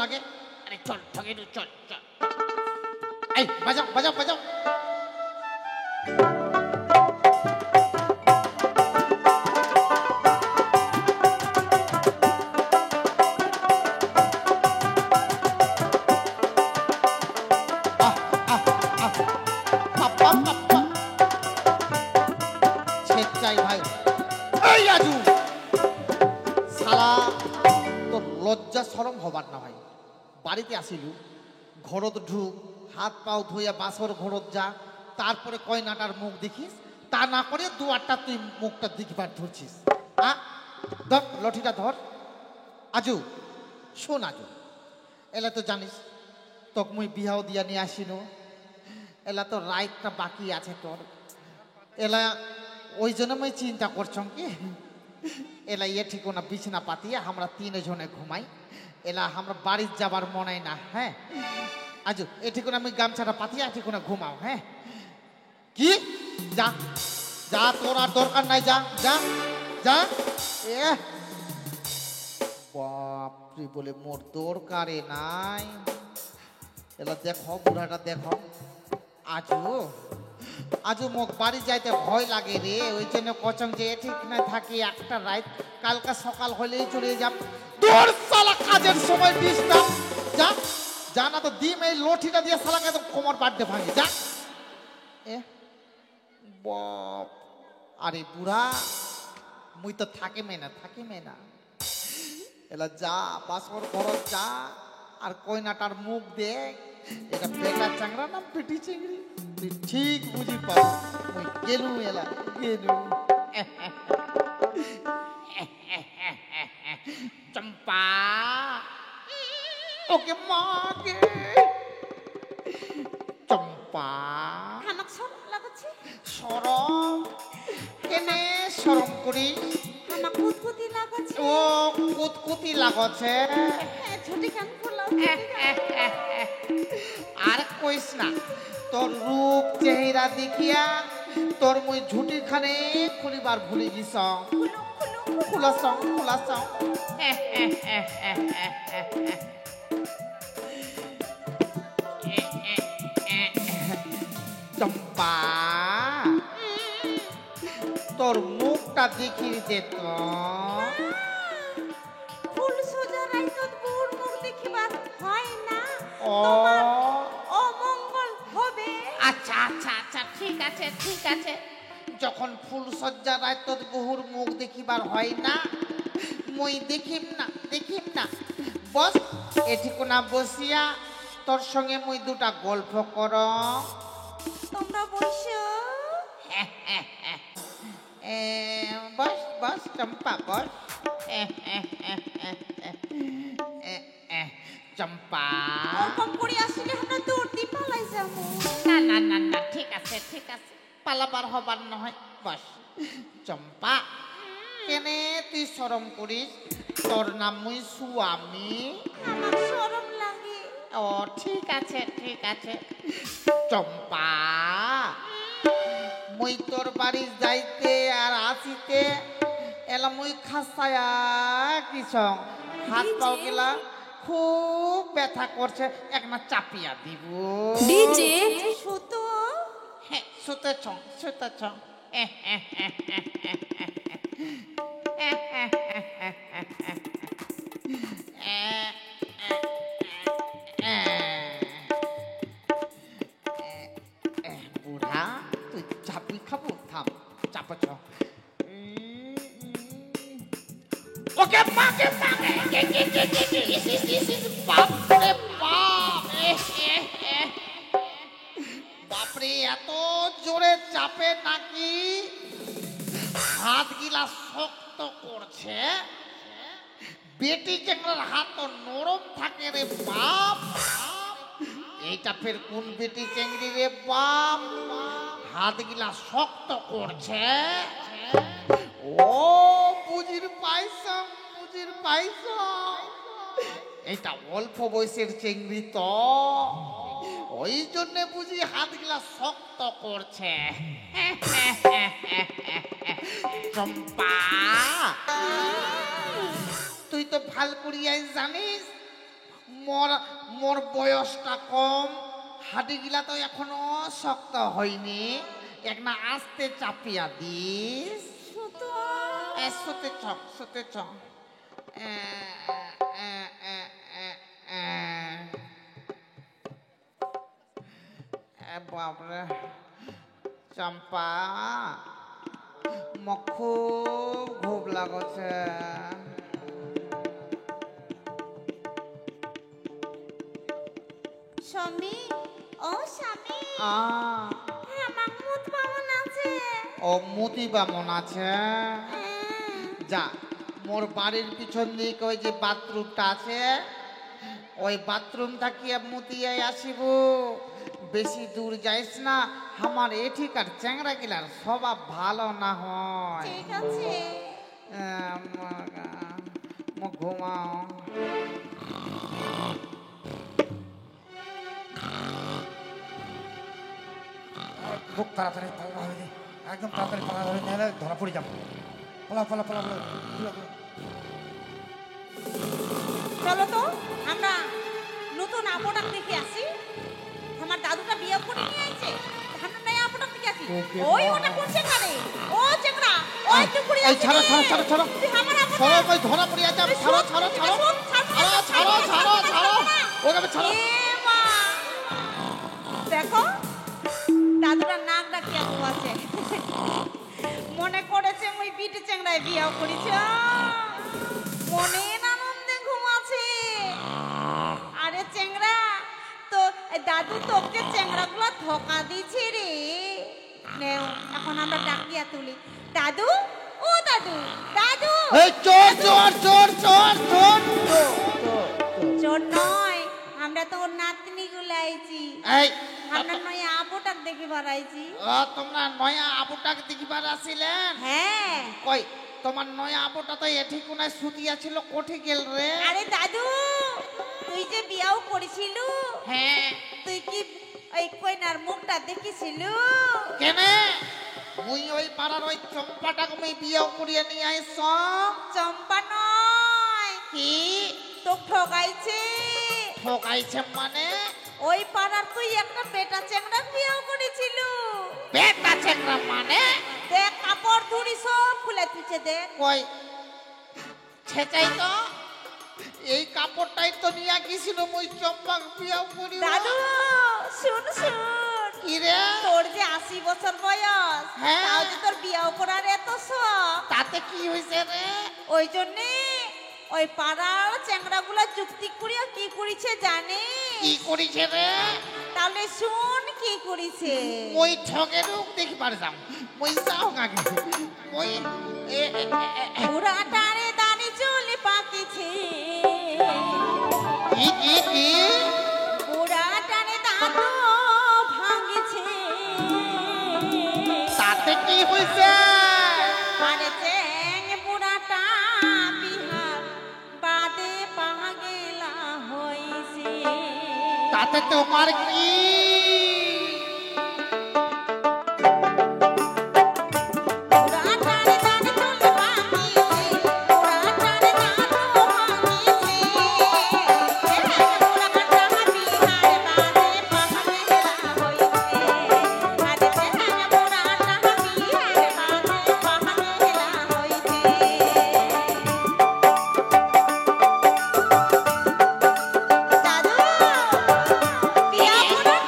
লাগে। আরে চল ঠগেরু চল চল। এই বাজাও বাজাও বাজাও। ভাই এই আজু শালা তোর লজ্জা শরম হবার না ভাই। বাড়িতে আসিলু ঘরত ঢুক, হাত পাও ধুয়ে বাসর ঘরত যা, তারপরে কয়নাটার মুখ দেখিস, তা না করে দুয়ারটা তুই মুখটা দেখিবার ধরছিস। ধর লঠিটা ধর। আজু শোন আজু, এলা তো জানিস তোকে মুই বিহাও দিয়া নিয়ে আসিনু, এলা তো রাইটটা বাকি আছে তোর। এলা ওই জন্য মুই চিন্তা করছম কি এলা ইয়ে ঠিক না বিছনা পাতিয়ে আমরা 3 জনে ঘুমাই, এলা আমরা বাড়ি যাবার মনে না। হ্যাঁ আজু এ ঠিক না আমি গামছাটা পাতিয়ে ঠিক না ঘুমাও। হ্যাঁ কি যা যা, তোর আর দরকার নাই, যা যা যা। এ বাপরে বলে মোর দরকারে নাই। এলা দেখো বুড়াটা দেখো। আজু আজু মোক বাড়ি যাইতে ভয় লাগে রে, ওই জন্য কচম যে ঠিক না থাকি একটা রাত, কালকা সকাল হলেই চলে যাব। তোর শালা কাজের সময় ডিস্টার্ব। যা যা না তো দিম এই লঠিটা দিয়ে শালাকে একদম কোমর বাড়তে ভাঙি। যা এ বাপ, আরে বুড়া মুই তো থাকি মেনা। এলা যা বাসর ঘর যা, আর কইনাটার মুখ দেখ। এটা বেটা চাংড়া না পেটি চিংড়ি তুই ঠিক বুঝি পাবি। মুই গেলু এলা গেলু। চম্পা ওকে মাগে। চম্পা আমাক শরম লাগছে। শরম কেনে শরম করি? আমাক কুতকুতি লাগছে। ও কুতকুতি লাগছে। ছোটি কান ফুলা। আর কইস না, তোর রূপ চেহারা দেখিয়া তোর মুই ঝুটি খানে খুলিবার ভুলে গেছ। খুলাস চম্পা তোর মুখটা দেখিয়ে দে তো। ফুল সোজা রাইতত বুর মুখ দেখিবার হয় না, ও অমঙ্গল হবে। আচ্ছা আচ্ছা আচ্ছা ঠিক আছে ঠিক আছে। যখন ফুল সজ্জা রায় তোর বহুর মুখ দেখিবার হয় না, মই দেখিম না। বস এঠিকো না বসিয়া তোর সঙ্গে মই দুটা গল্প কর। তোমরা বসো। বস বস চম্পা বস। চম্পা ওরকম করে আসলে আমরা দূর দি পালাই যাবো। না ঠিক আছে পালাবার হবার নহয়। বস চম্পা কেনে তুই শরম করিস? তোর নাম মুই সুয়ামী। আমার শরম লাগে। ও ঠিক আছে চম্পা মুই তোর বাড়ি যাইতে আর আসিতে এলা মুই খাসায়া কিছ হাত পাও গেলা খুব ব্যথা করছে, একনা চাপিয়া দিব। ডিজে সুতো। হ্যাঁ সুতেছ। বুড়া তুই চাপি খাবো, থাম চাপছ। ওকে পাকে বাপরে বাপরে এত জোরে চাপে নাকি হাত গিলা শক্ত করছে। বেটি চেংড়ার হাত তো নরম থাকে রে বাপ। এইটা ফের কোন বেটি চেংড়ি রে বাপ, হাত গিলা শক্ত করছে। ও বুঝির পাইছ এইটা অল্প বয়সের চেংড়ি তো, ওই জন্য বুঝি হাত গিলা শক্ত করছে। চম্পা তুই তো ভাল করিয়াই জানিস মোর মোর বয়সটা কম, হাঁটিগুলা তো এখনো শক্ত হয়নি, একনা আস্তে চাপিয়া দিস। শুতে চ, শুতে চ। বাপরে চম্পা, মোক খুব ঘুম লাগছে। স্বামী, ও স্বামী, আ, আমার মুত বামন আছে। ও মতি বামন আছে। যা, মোর বাড়ির পিছন দিকে ওই যে বাথরুমটা আছে, ওই বাথরুম থাকিয়া মুতিয়া আসিব। বেশি দূর যাইস না, আমার এঠিকার চ্যাংরা গিলার স্বভাব ভালো না হয়। ঠিক আছে। ঘুমাও। খুব তাড়াতাড়ি পালা হয়ে একদম তাড়াতাড়ি পালা ধরে নিলে ধরা পড়ে যাবো। পালা পালা পালা পালা পালা, পালা। চলো তো আমরা নতুন আপটাক দেখে আসি। আমার দাদুটা বিয়ে করে নিয়ে আইছে, আমরা নয়া আপটাক দেখে আসি। ওই ওটা কোন সেখানে? ও চেংড়া, ওই তুই পুরি এই ছাড়ো ছাড়ো ছাড়ো ছাড়ো, তুই আমার আপটাক সবাই ওই ধরা পড়িয়া যাবে। ছাড়ো ছাড়ো ছাড়ো ছাড়ো ছাড়ো ছাড়ো ছাড়ো, ওকে ছাড়ো। দেখো দাদুরা নাক ডাকিয়া ঘুমাচ্ছে, মনে করেছে মুই বিটি চেংড়ায় বিয়া করেছ, মনে আনন্দে ঘুমাচ্ছে। আরে চেংড়া তো দাদু তোকে চেংড়া গুলো ধোকা দিছে রে। নেও এখন আমরা ডাকিয়া তুলি, দাদু, ও দাদু, দাদু। এই চোর চোর চোর চোর চোর চোর নয়, আমরা তো ওর নাতনি গুলো আইছি, এই আমরা নয় আপটাক দেখে বাড়াইছি। তোমরা নয়া আবুটাক দেখিবার আসিলেন? হ্যাঁ। কই তোমার নয়া আবুটা তো এঠি কোনায় সুতিয়া ছিল, কোঠে গেল রে? আরে দাদু, তুই যে বিয়াও করেছিল, হ্যাঁ। তুই কি ওই কইনার মুখটা দেখিছিল? কেনে মুই ওই পাড়ার ওই চম্পাটাকে মুই বিয়ে করিয়ে নিয়ে আইস। চম্পা নয়, কি তো ঠগাইছে। ঠকাইছে মানে? ওই পাড়ার তুই একটা বেটা চেংড়া বিয়াও করেছিল। বেটা চেংড়া মানে? দেখ কাপড় ধুড়ি সব খুলে তুইছে, দেখ। কই ছেচাই তো, এই কাপড়টাই তো নিয়ে গেছিল মুই চম্পা বিয়ে করি। দাদু শুন শুন, কি রে? তোর যে 80 বছর বয়স, হ্যাঁ। তাও যে তোর বিয়াও করার এত শখ, তাতে কি হয়েছে রে? ওই জন্যে ওই পাড়ার চ্যাংড়াগুলা যুক্তি করিয়া কি করিছে জানে? কি করিছে রে? তাহলে শুন কি করিছে। মই ঠগে রূপ দেখি পারতাম, মই যাও আগে মই পুরাটারে দানি চলে পাকিছে, কি কি কি? পুরাটারে দাঁত ভাঙিছে, তাতে কি হয়েছে? আরে চ্যাং পুরাটা বিহার বাদে পাগেলা হইছে। তাতে তোমার কি? পুরাটারে দানি চলে পাকিছে, পুরাটারে দাঁত ভাঙিছে, চ্যাং পুরাটা বিহার বাদে পাগেলা হইছে। আরে চ্যাং পুরাটা বিহার বাদে পাগেলা হইছে। দাদু, বিয়া করার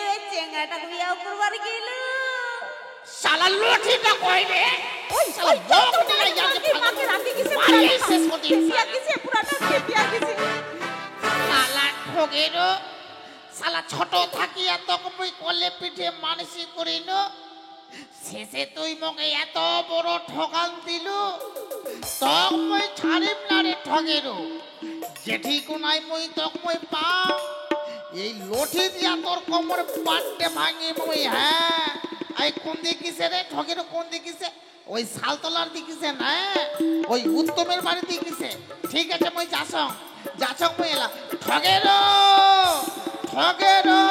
ওই চেঙ্গাটা বিয়াও করবার গেল শালা লঠিটা কই রে ওই শালা ওই বক তো দিলে যাচ্ছে মাকে রাখি গেছে মারিয়ে শেষ করে দিয়েছে। পিয়া গেছে পুরাটা পিয়া গেছে শালা ঠগেরো শালা ছোট থাকিয়া তোকে মুই কলে পিঠে মানসি করিল শেষে তুই মকে এত বড় ঠকান দিল তক মুই ছাড়িম না রে ঠগেরো জেঠি কোনাই মুই তক মুই পাও এই লঠি দিয়া তোর কোমর পাট্টে ভাঙি মুই হ্যাঁ এই কোন দিকিছে রে ঠগেরো কোন দিকিছে ওই শালতলার দিকিছে না ওই উত্তমের বাড়ি দিকিছে ঠিক আছে মুই যাসং মুই এলা ঠগেরো ঠগেরো